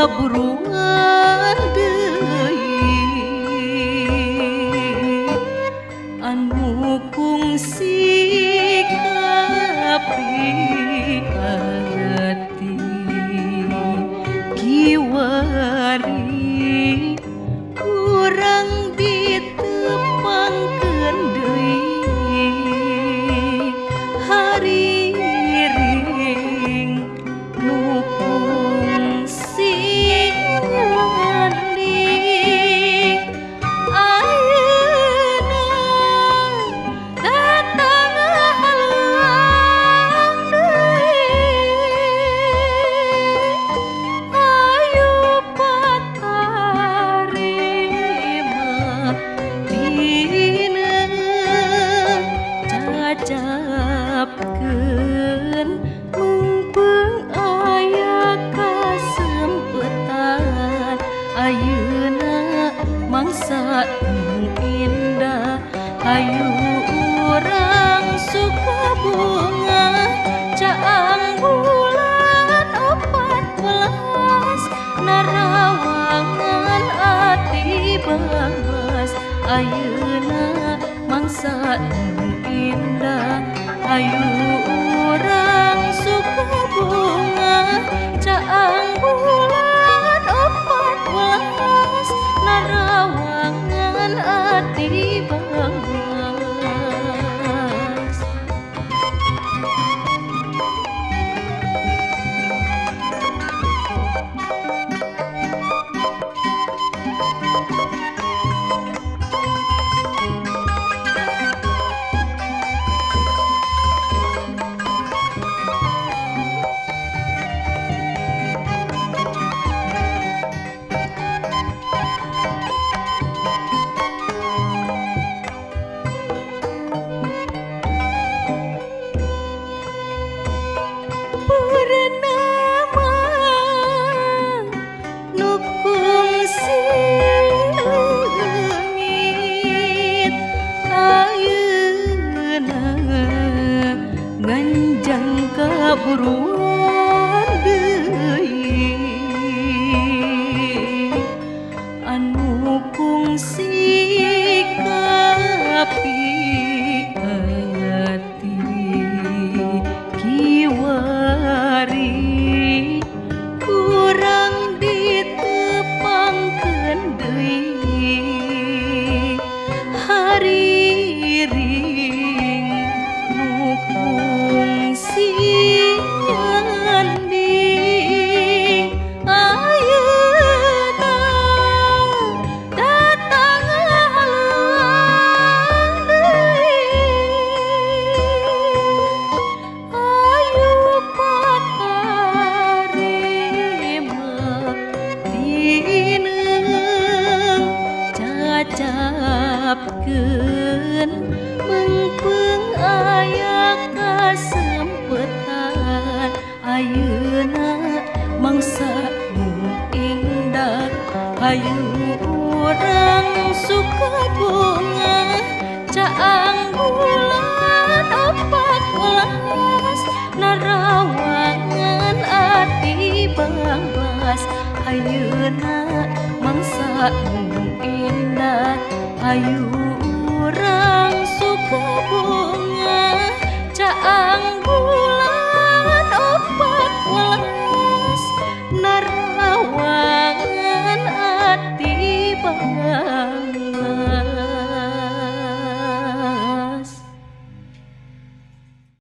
kaburuan deui anu kungsi kapiati kiwari urang ditepangkeun deui hari ring nu kungsi ngandik ayeuna datang halang deui ayo patarima dina cacapkeun mumpung aya kasempetan ayeuna mangsa nu indah hayu urang suka bunga caang bulan 14 narawangan ati bagas ayeuna mangsa nu indah hayu urang suka bunga caang bulan 14 narawangan ati bagas purnama nu kungsi leungit ayeuna nganjang kaburuan deui anu kungsi kapiati kiwari kurang ditepangkeun deui hari ring nu kungsi ngandik ayeuna datang halang deui ayo patarima dina cacapkeun mumpung aya kasempetan ayeuna mangsa nu indah hayu urang suka bunga caang bulan 14 narawangan ati bagas ayeuna mangsa nu indah hayu urang suka bunga